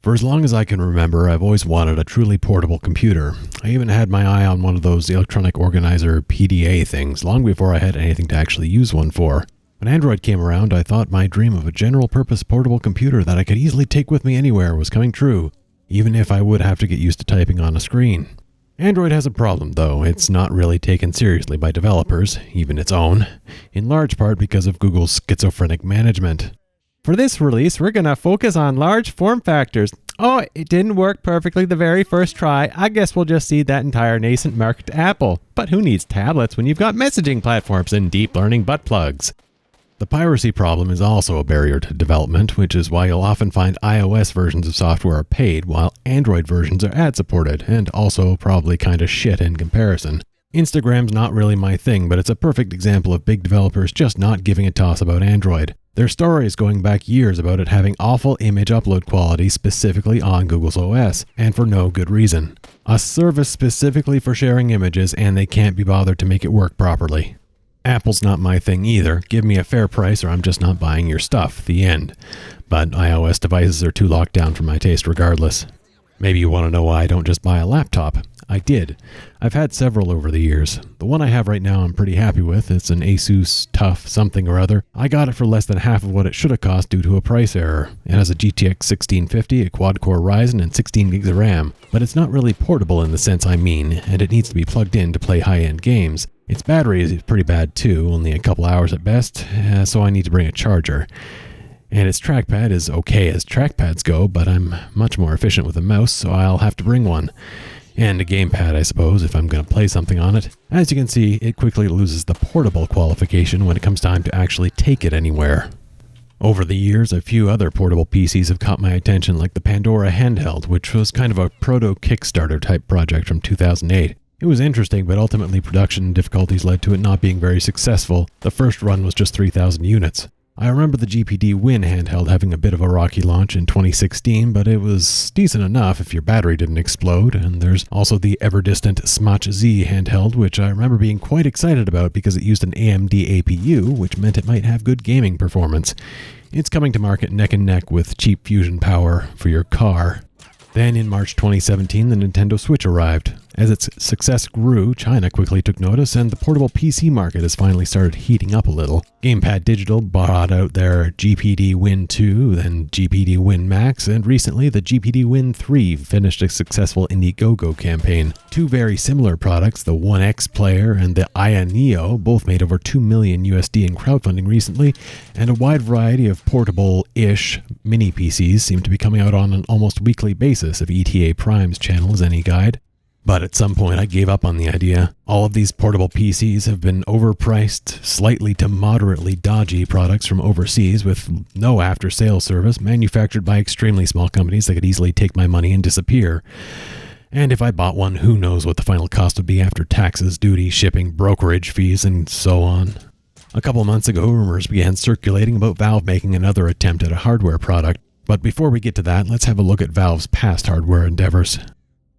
For as long as I can remember, I've always wanted a truly portable computer. I even had my eye on one of those electronic organizer PDA things long before I had anything to actually use one for. When Android came around, I thought my dream of a general-purpose portable computer that I could easily take with me anywhere was coming true, even if I would have to get used to typing on a screen. Android has a problem, though. It's not really taken seriously by developers, even its own, in large part because of Google's schizophrenic management. For this release, we're going to focus on large form factors. Oh, it didn't work perfectly the very first try. I guess we'll just cede that entire nascent market to Apple. But who needs tablets when you've got messaging platforms and deep learning butt plugs? The piracy problem is also a barrier to development, which is why you'll often find iOS versions of software are paid, while Android versions are ad-supported, and also probably kinda shit in comparison. Instagram's not really my thing, but it's a perfect example of big developers just not giving a toss about Android. Their stories going back years about it having awful image upload quality specifically on Google's OS, and for no good reason. A service specifically for sharing images, and they can't be bothered to make it work properly. Apple's not my thing either. Give me a fair price or I'm just not buying your stuff. The end. But iOS devices are too locked down for my taste regardless. Maybe you want to know why I don't just buy a laptop. I did. I've had several over the years. The one I have right now I'm pretty happy with. It's an Asus TUF something or other. I got it for less than half of what it should have cost due to a price error. It has a GTX 1650, a quad-core Ryzen, and 16 gigs of RAM. But it's not really portable in the sense I mean, and it needs to be plugged in to play high-end games. Its battery is pretty bad too, only a couple hours at best, so I need to bring a charger. And its trackpad is okay as trackpads go, but I'm much more efficient with a mouse, so I'll have to bring one. And a gamepad, I suppose, if I'm going to play something on it. As you can see, it quickly loses the portable qualification when it comes time to actually take it anywhere. Over the years, a few other portable PCs have caught my attention, like the Pandora handheld, which was kind of a proto-Kickstarter type project from 2008. It was interesting, but ultimately production difficulties led to it not being very successful. The first run was just 3,000 units. I remember the GPD Win handheld having a bit of a rocky launch in 2016, but it was decent enough if your battery didn't explode. And there's also the ever-distant Smotch Z handheld, which I remember being quite excited about because it used an AMD APU, which meant it might have good gaming performance. It's coming to market neck and neck with cheap fusion power for your car. Then in March 2017, the Nintendo Switch arrived. As its success grew, China quickly took notice, and the portable PC market has finally started heating up a little. Gamepad Digital brought out their GPD Win 2, then GPD Win Max, and recently the GPD Win 3 finished a successful Indiegogo campaign. Two very similar products, the One X Player and the Aya Neo, both made over $2 million USD in crowdfunding recently, and a wide variety of portable-ish mini PCs seem to be coming out on an almost weekly basis if ETA Prime's channel is any guide. But at some point I gave up on the idea. All of these portable PCs have been overpriced, slightly to moderately dodgy products from overseas with no after-sales service, manufactured by extremely small companies that could easily take my money and disappear. And if I bought one, who knows what the final cost would be after taxes, duty, shipping, brokerage fees, and so on. A couple months ago, rumors began circulating about Valve making another attempt at a hardware product. But before we get to that, let's have a look at Valve's past hardware endeavors.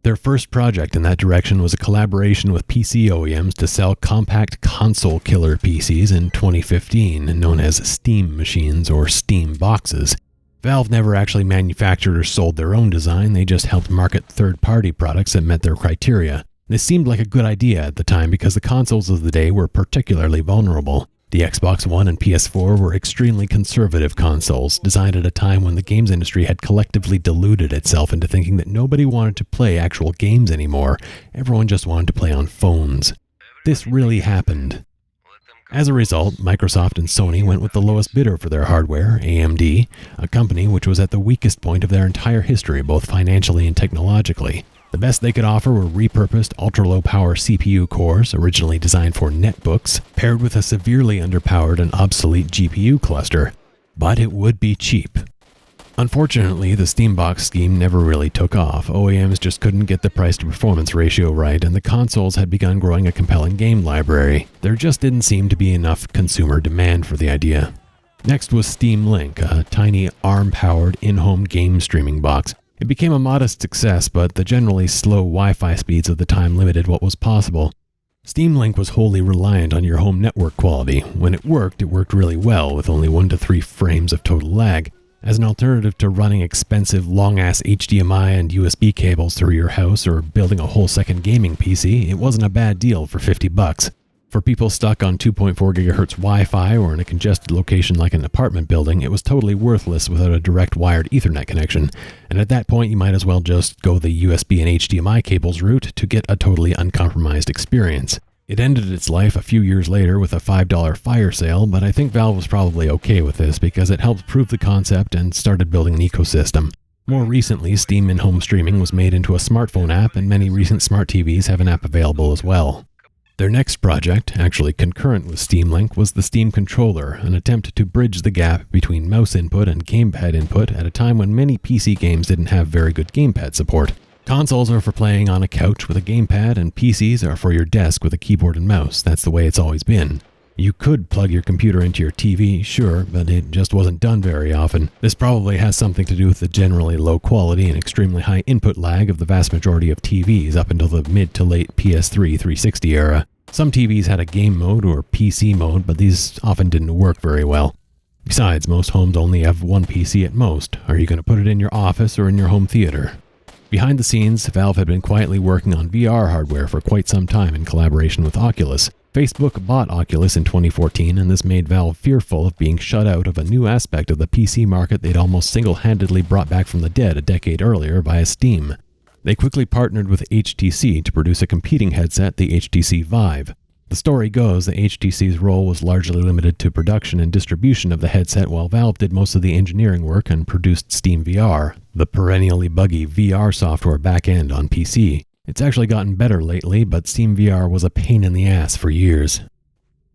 Their first project in that direction was a collaboration with PC OEMs to sell compact console killer PCs in 2015, known as Steam machines or Steam boxes. Valve never actually manufactured or sold their own design, they just helped market third-party products that met their criteria. This seemed like a good idea at the time because the consoles of the day were particularly vulnerable. The Xbox One and PS4 were extremely conservative consoles, designed at a time when the games industry had collectively deluded itself into thinking that nobody wanted to play actual games anymore. Everyone just wanted to play on phones. This really happened. As a result, Microsoft and Sony went with the lowest bidder for their hardware, AMD, a company which was at the weakest point of their entire history, both financially and technologically. The best they could offer were repurposed ultra-low power CPU cores, originally designed for netbooks, paired with a severely underpowered and obsolete GPU cluster. But it would be cheap. Unfortunately, the Steambox scheme never really took off. OEMs just couldn't get the price-to-performance ratio right, and the consoles had begun growing a compelling game library. There just didn't seem to be enough consumer demand for the idea. Next was Steam Link, a tiny ARM-powered in-home game streaming box. It became a modest success, but the generally slow Wi-Fi speeds of the time limited what was possible. Steam Link was wholly reliant on your home network quality. When it worked really well, with only 1 to 3 frames of total lag. As an alternative to running expensive long-ass HDMI and USB cables through your house or building a whole second gaming PC, it wasn't a bad deal for $50. For people stuck on 2.4 GHz Wi-Fi or in a congested location like an apartment building, it was totally worthless without a direct wired Ethernet connection, and at that point you might as well just go the USB and HDMI cables route to get a totally uncompromised experience. It ended its life a few years later with a $5 fire sale, but I think Valve was probably okay with this because it helped prove the concept and started building an ecosystem. More recently, Steam in-home streaming was made into a smartphone app, and many recent smart TVs have an app available as well. Their next project, actually concurrent with Steam Link, was the Steam Controller, an attempt to bridge the gap between mouse input and gamepad input at a time when many PC games didn't have very good gamepad support. Consoles are for playing on a couch with a gamepad, and PCs are for your desk with a keyboard and mouse. That's the way it's always been. You could plug your computer into your TV, sure, but it just wasn't done very often. This probably has something to do with the generally low quality and extremely high input lag of the vast majority of TVs up until the mid to late PS3 360 era. Some TVs had a game mode or PC mode, but these often didn't work very well. Besides, most homes only have one PC at most. Are you going to put it in your office or in your home theater? Behind the scenes, Valve had been quietly working on VR hardware for quite some time in collaboration with Oculus. Facebook bought Oculus in 2014, and this made Valve fearful of being shut out of a new aspect of the PC market they'd almost single-handedly brought back from the dead a decade earlier via Steam. They quickly partnered with HTC to produce a competing headset, the HTC Vive. The story goes that HTC's role was largely limited to production and distribution of the headset, while Valve did most of the engineering work and produced Steam VR, the perennially buggy VR software backend on PC. It's actually gotten better lately, but Steam VR was a pain in the ass for years.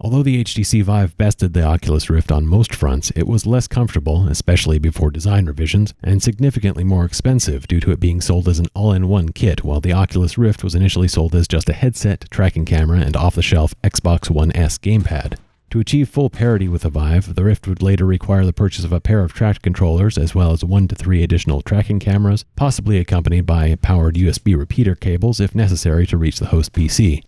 Although the HTC Vive bested the Oculus Rift on most fronts, it was less comfortable, especially before design revisions, and significantly more expensive due to it being sold as an all-in-one kit, while the Oculus Rift was initially sold as just a headset, tracking camera, and off-the-shelf Xbox One S gamepad. To achieve full parity with the Vive, the Rift would later require the purchase of a pair of tracked controllers as well as 1 to 3 additional tracking cameras, possibly accompanied by powered USB repeater cables if necessary to reach the host PC.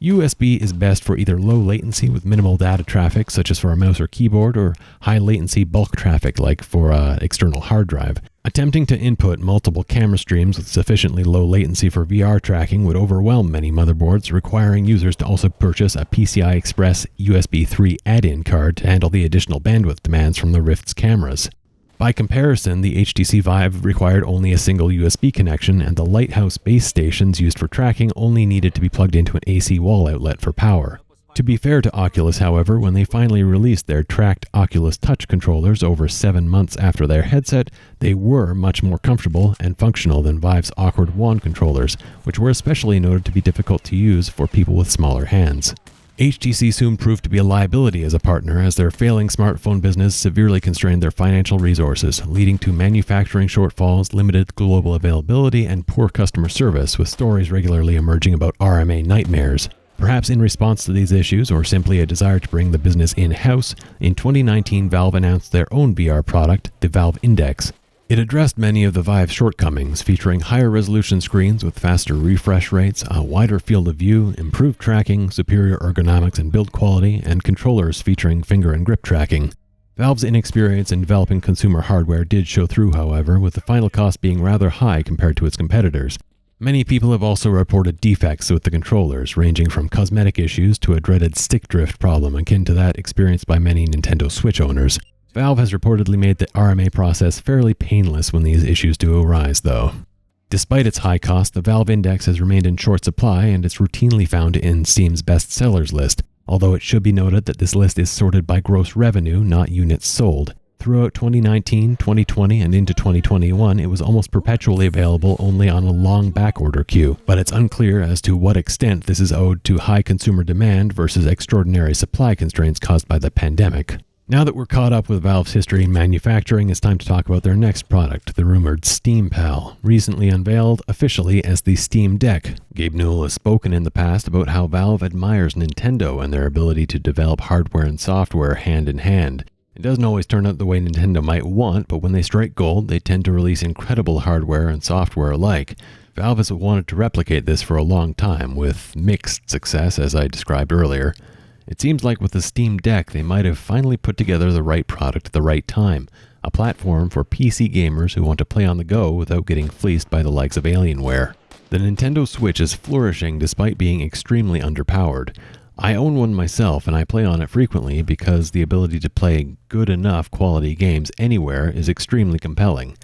USB is best for either low latency with minimal data traffic, such as for a mouse or keyboard, or high latency bulk traffic, like for an external hard drive. Attempting to input multiple camera streams with sufficiently low latency for VR tracking would overwhelm many motherboards, requiring users to also purchase a PCI Express USB 3 add-in card to handle the additional bandwidth demands from the Rift's cameras. By comparison, the HTC Vive required only a single USB connection, and the Lighthouse base stations used for tracking only needed to be plugged into an AC wall outlet for power. To be fair to Oculus, however, when they finally released their tracked Oculus Touch controllers over 7 months after their headset, they were much more comfortable and functional than Vive's awkward wand controllers, which were especially noted to be difficult to use for people with smaller hands. HTC soon proved to be a liability as a partner, as their failing smartphone business severely constrained their financial resources, leading to manufacturing shortfalls, limited global availability, and poor customer service, with stories regularly emerging about RMA nightmares. Perhaps in response to these issues, or simply a desire to bring the business in-house, in 2019 Valve announced their own VR product, the Valve Index. It addressed many of the Vive's shortcomings, featuring higher resolution screens with faster refresh rates, a wider field of view, improved tracking, superior ergonomics and build quality, and controllers featuring finger and grip tracking. Valve's inexperience in developing consumer hardware did show through, however, with the final cost being rather high compared to its competitors. Many people have also reported defects with the controllers, ranging from cosmetic issues to a dreaded stick drift problem akin to that experienced by many Nintendo Switch owners. Valve has reportedly made the RMA process fairly painless when these issues do arise, though. Despite its high cost, the Valve Index has remained in short supply, and it's routinely found in Steam's best sellers list, although it should be noted that this list is sorted by gross revenue, not units sold. Throughout 2019, 2020, and into 2021, it was almost perpetually available only on a long backorder queue, but it's unclear as to what extent this is owed to high consumer demand versus extraordinary supply constraints caused by the pandemic. Now that we're caught up with Valve's history in manufacturing, it's time to talk about their next product, the rumored Steam Pal, recently unveiled officially as the Steam Deck. Gabe Newell has spoken in the past about how Valve admires Nintendo and their ability to develop hardware and software hand in hand. It doesn't always turn out the way Nintendo might want, but when they strike gold, they tend to release incredible hardware and software alike. Valve has wanted to replicate this for a long time, with mixed success, as I described earlier. It seems like with the Steam Deck, they might have finally put together the right product at the right time, a platform for PC gamers who want to play on the go without getting fleeced by the likes of Alienware. The Nintendo Switch is flourishing despite being extremely underpowered. I own one myself and I play on it frequently because the ability to play good enough quality games anywhere is extremely compelling.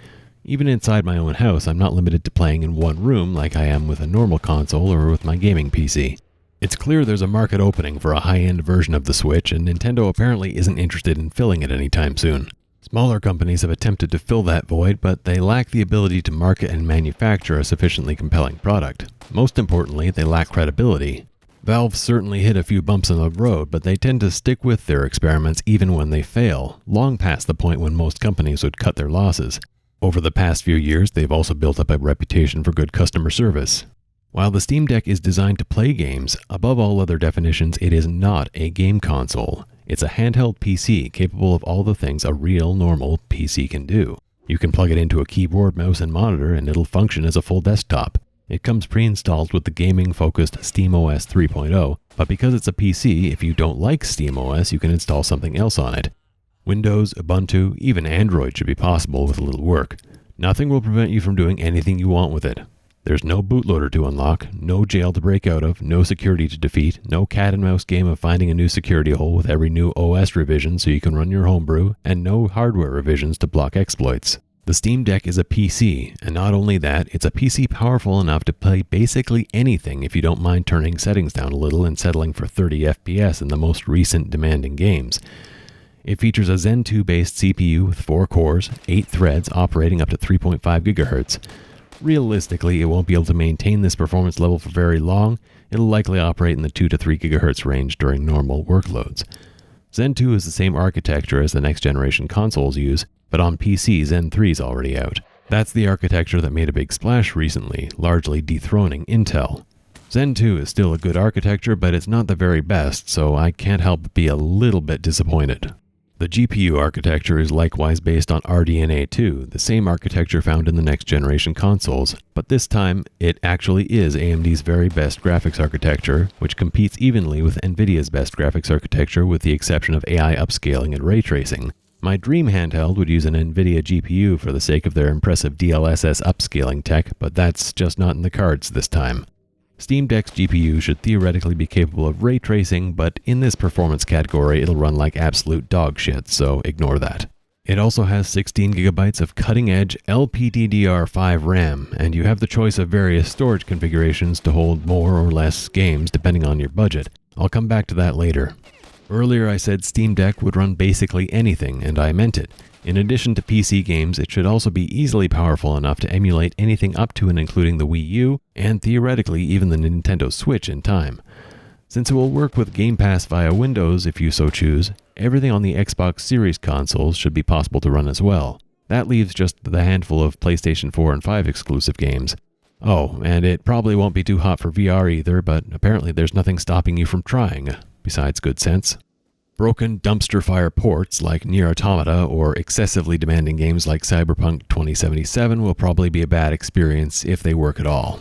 Even inside my own house, I'm not limited to playing in one room like I am with a normal console or with my gaming PC. It's clear there's a market opening for a high-end version of the Switch, and Nintendo apparently isn't interested in filling it anytime soon. Smaller companies have attempted to fill that void, but they lack the ability to market and manufacture a sufficiently compelling product. Most importantly, they lack credibility. Valve certainly hit a few bumps in the road, but they tend to stick with their experiments even when they fail, long past the point when most companies would cut their losses. Over the past few years, they've also built up a reputation for good customer service. While the Steam Deck is designed to play games, above all other definitions, it is not a game console. It's a handheld PC capable of all the things a real, normal PC can do. You can plug it into a keyboard, mouse, and monitor, and it'll function as a full desktop. It comes pre-installed with the gaming-focused SteamOS 3.0, but because it's a PC, if you don't like SteamOS, you can install something else on it. Windows, Ubuntu, even Android should be possible with a little work. Nothing will prevent you from doing anything you want with it. There's no bootloader to unlock, no jail to break out of, no security to defeat, no cat and mouse game of finding a new security hole with every new OS revision so you can run your homebrew, and no hardware revisions to block exploits. The Steam Deck is a PC, and not only that, it's a PC powerful enough to play basically anything if you don't mind turning settings down a little and settling for 30 FPS in the most recent demanding games. It features a Zen 2-based CPU with 4 cores, 8 threads operating up to 3.5 GHz. Realistically, it won't be able to maintain this performance level for very long. It'll likely operate in the 2 to 3 GHz range during normal workloads. Zen 2 is the same architecture as the next generation consoles use, but on PC, Zen 3 is already out. That's the architecture that made a big splash recently, largely dethroning Intel. Zen 2 is still a good architecture, but it's not the very best, so I can't help but be a little bit disappointed. The GPU architecture is likewise based on RDNA 2, the same architecture found in the next generation consoles, but this time it actually is AMD's very best graphics architecture, which competes evenly with Nvidia's best graphics architecture with the exception of AI upscaling and ray tracing. My dream handheld would use an Nvidia GPU for the sake of their impressive DLSS upscaling tech, but that's just not in the cards this time. Steam Deck's GPU should theoretically be capable of ray tracing, but in this performance category it'll run like absolute dog shit, so ignore that. It also has 16GB of cutting-edge LPDDR5 RAM, and you have the choice of various storage configurations to hold more or less games depending on your budget. I'll come back to that later. Earlier I said Steam Deck would run basically anything, and I meant it. In addition to PC games, it should also be easily powerful enough to emulate anything up to and including the Wii U, and theoretically even the Nintendo Switch in time. Since it will work with Game Pass via Windows if you so choose, everything on the Xbox Series consoles should be possible to run as well. That leaves just the handful of PlayStation 4 and 5 exclusive games. Oh, and it probably won't be too hot for VR either, but apparently there's nothing stopping you from trying, besides good sense. Broken dumpster fire ports like Nier Automata or excessively demanding games like Cyberpunk 2077 will probably be a bad experience if they work at all.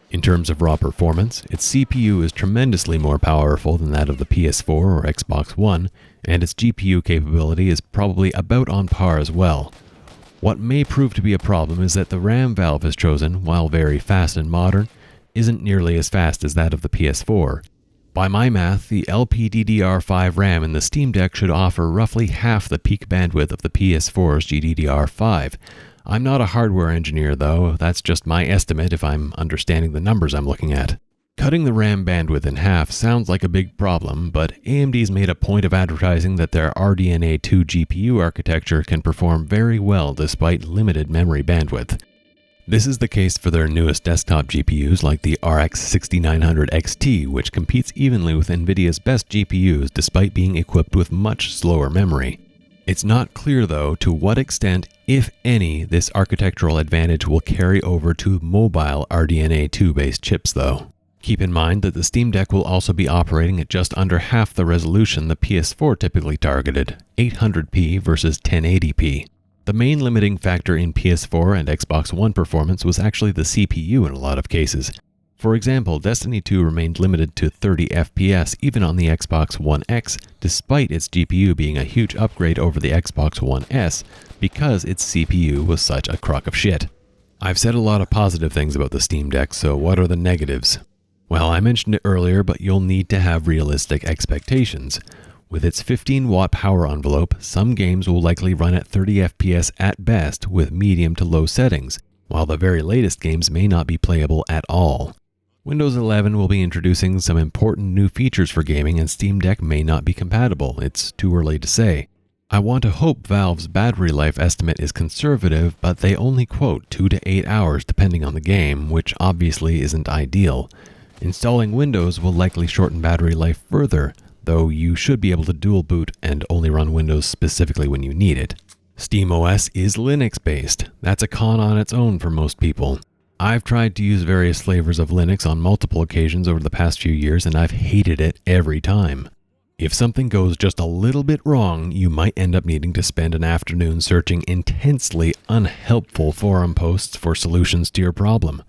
In terms of raw performance, its CPU is tremendously more powerful than that of the PS4 or Xbox One, and its GPU capability is probably about on par as well. What may prove to be a problem is that the RAM Valve has chosen, while very fast and modern, isn't nearly as fast as that of the PS4. By my math, the LPDDR5 RAM in the Steam Deck should offer roughly half the peak bandwidth of the PS4's GDDR5. I'm not a hardware engineer though, that's just my estimate if I'm understanding the numbers I'm looking at. Cutting the RAM bandwidth in half sounds like a big problem, but AMD's made a point of advertising that their RDNA 2 GPU architecture can perform very well despite limited memory bandwidth. This is the case for their newest desktop GPUs like the RX 6900 XT, which competes evenly with Nvidia's best GPUs despite being equipped with much slower memory. It's not clear though to what extent, if any, this architectural advantage will carry over to mobile RDNA 2 based chips though. Keep in mind that the Steam Deck will also be operating at just under half the resolution the PS4 typically targeted, 800p versus 1080p. The main limiting factor in PS4 and Xbox One performance was actually the CPU in a lot of cases. For example, Destiny 2 remained limited to 30 FPS even on the Xbox One X, despite its GPU being a huge upgrade over the Xbox One S, because its CPU was such a crock of shit. I've said a lot of positive things about the Steam Deck, so what are the negatives? Well, I mentioned it earlier, but you'll need to have realistic expectations. With its 15-watt power envelope, some games will likely run at 30 FPS at best with medium to low settings, while the very latest games may not be playable at all. Windows 11 will be introducing some important new features for gaming, and Steam Deck may not be compatible. It's too early to say. I want to hope Valve's battery life estimate is conservative, but they only quote 2 to 8 hours depending on the game, which obviously isn't ideal. Installing Windows will likely shorten battery life further, though you should be able to dual boot and only run Windows specifically when you need it. SteamOS is Linux-based. That's a con on its own for most people. I've tried to use various flavors of Linux on multiple occasions over the past few years, and I've hated it every time. If something goes just a little bit wrong, you might end up needing to spend an afternoon searching intensely unhelpful forum posts for solutions to your problem.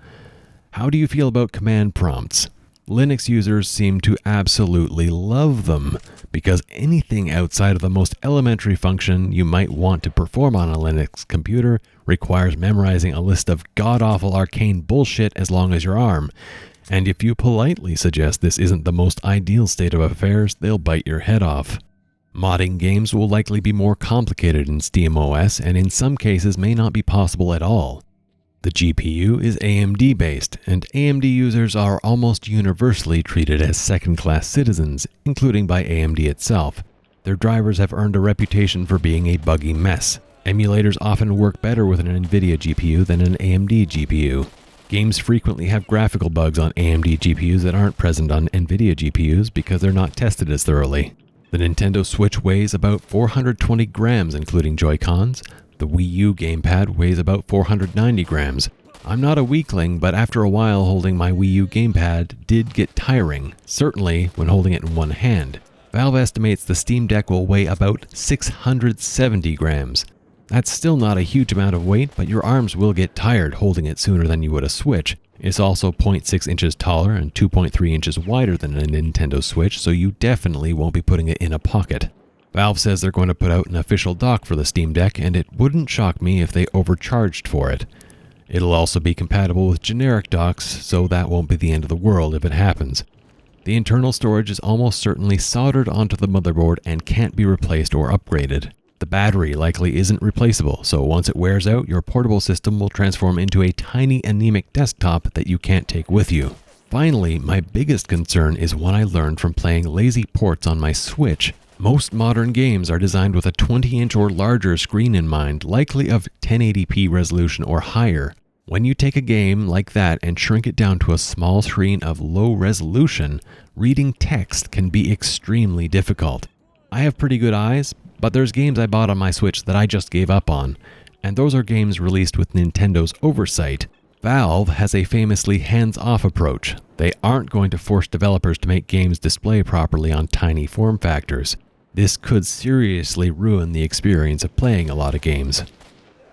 How do you feel about command prompts? Linux users seem to absolutely love them, because anything outside of the most elementary function you might want to perform on a Linux computer requires memorizing a list of god-awful arcane bullshit as long as your arm. And if you politely suggest this isn't the most ideal state of affairs, they'll bite your head off. Modding games will likely be more complicated in SteamOS, and in some cases may not be possible at all. The GPU is AMD based, and AMD users are almost universally treated as second-class citizens, including by AMD itself. Their drivers have earned a reputation for being a buggy mess. Emulators often work better with an NVIDIA GPU than an AMD GPU. Games frequently have graphical bugs on AMD GPUs that aren't present on NVIDIA GPUs because they're not tested as thoroughly. The Nintendo Switch weighs about 420 grams including Joy-Cons. The Wii U gamepad weighs about 490 grams. I'm not a weakling, but after a while holding my Wii U gamepad did get tiring, certainly when holding it in one hand. Valve estimates the Steam Deck will weigh about 670 grams. That's still not a huge amount of weight, but your arms will get tired holding it sooner than you would a Switch. It's also 0.6 inches taller and 2.3 inches wider than a Nintendo Switch, so you definitely won't be putting it in a pocket. Valve says they're going to put out an official dock for the Steam Deck, and it wouldn't shock me if they overcharged for it. It'll also be compatible with generic docks, so that won't be the end of the world if it happens. The internal storage is almost certainly soldered onto the motherboard and can't be replaced or upgraded. The battery likely isn't replaceable, so once it wears out, your portable system will transform into a tiny anemic desktop that you can't take with you. Finally, my biggest concern is one I learned from playing lazy ports on my Switch. Most modern games are designed with a 20-inch or larger screen in mind, likely of 1080p resolution or higher. When you take a game like that and shrink it down to a small screen of low resolution, reading text can be extremely difficult. I have pretty good eyes, but there's games I bought on my Switch that I just gave up on, and those are games released with Nintendo's oversight. Valve has a famously hands-off approach. They aren't going to force developers to make games display properly on tiny form factors. This could seriously ruin the experience of playing a lot of games.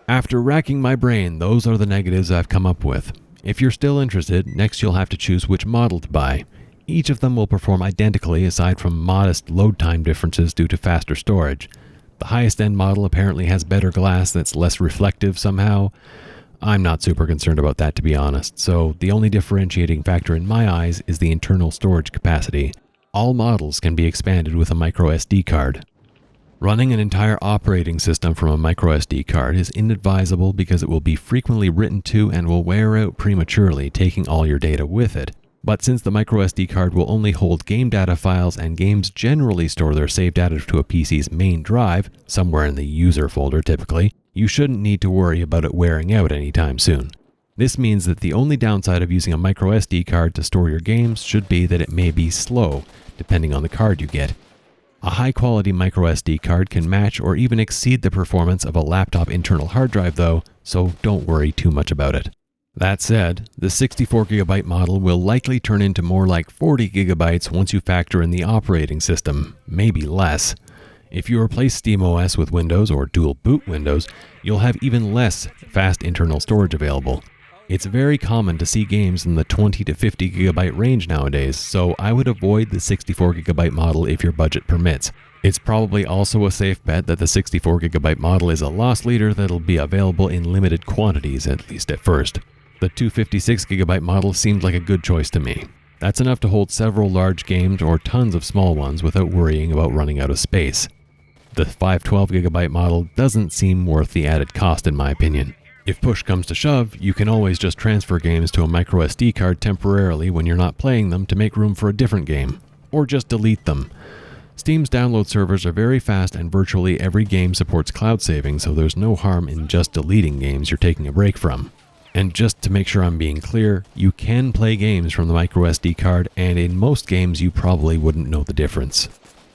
After racking my brain, those are the negatives I've come up with. If you're still interested, next you'll have to choose which model to buy. Each of them will perform identically aside from modest load time differences due to faster storage. The highest end model apparently has better glass that's less reflective somehow. I'm not super concerned about that, to be honest, so the only differentiating factor in my eyes is the internal storage capacity. All models can be expanded with a microSD card. Running an entire operating system from a microSD card is inadvisable because it will be frequently written to and will wear out prematurely, taking all your data with it. But since the microSD card will only hold game data files and games generally store their save data to a PC's main drive, somewhere in the user folder typically, you shouldn't need to worry about it wearing out anytime soon. This means that the only downside of using a microSD card to store your games should be that it may be slow, depending on the card you get. A high-quality microSD card can match or even exceed the performance of a laptop internal hard drive though, so don't worry too much about it. That said, the 64GB model will likely turn into more like 40GB once you factor in the operating system, maybe less. If you replace SteamOS with Windows or dual boot Windows, you'll have even less fast internal storage available. It's very common to see games in the 20 to 50 gigabyte range nowadays, so I would avoid the 64 gigabyte model if your budget permits. It's probably also a safe bet that the 64 gigabyte model is a loss leader that'll be available in limited quantities, at least at first. The 256 gigabyte model seemed like a good choice to me. That's enough to hold several large games or tons of small ones without worrying about running out of space. The 512 gigabyte model doesn't seem worth the added cost in my opinion. If push comes to shove, you can always just transfer games to a microSD card temporarily when you're not playing them to make room for a different game, or just delete them. Steam's download servers are very fast and virtually every game supports cloud saving, so there's no harm in just deleting games you're taking a break from. And just to make sure I'm being clear, you can play games from the microSD card, and in most games you probably wouldn't know the difference.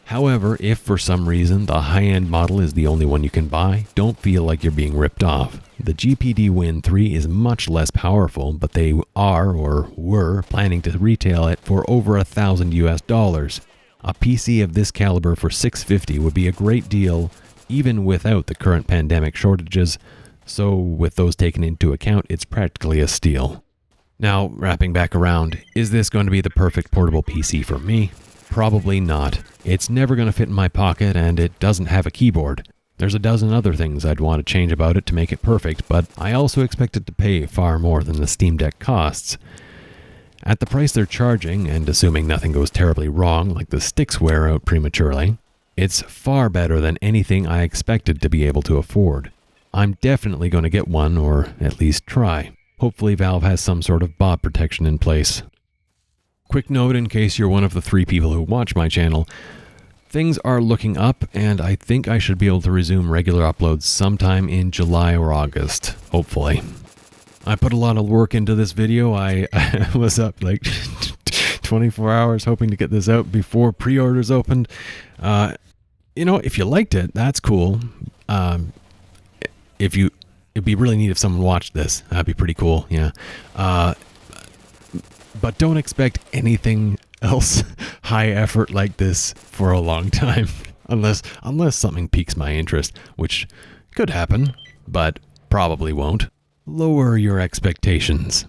However, if for some reason the high-end model is the only one you can buy, don't feel like you're being ripped off. The GPD Win 3 is much less powerful, but they are or were planning to retail it for over $1,000 US. A PC of this caliber for $650 would be a great deal, even without the current pandemic shortages, so with those taken into account, it's practically a steal. Now, wrapping back around, is this going to be the perfect portable PC for me? Probably not. It's never going to fit in my pocket, and it doesn't have a keyboard. There's a dozen other things I'd want to change about it to make it perfect, but I also expect it to pay far more than the Steam Deck costs. At the price they're charging, and assuming nothing goes terribly wrong like the sticks wear out prematurely, it's far better than anything I expected to be able to afford. I'm definitely going to get one, or at least try. Hopefully Valve has some sort of bot protection in place. Quick note in case you're one of the 3 people who watch my channel. Things are looking up, and I think I should be able to resume regular uploads sometime in July or August, hopefully. I put a lot of work into this video. I was up like 24 hours hoping to get this out before pre-orders opened. If you liked it, that's cool. It'd be really neat if someone watched this. That'd be pretty cool, yeah. But don't expect anything else high effort like this for a long time, unless something piques my interest, which could happen, but probably won't. Lower your expectations.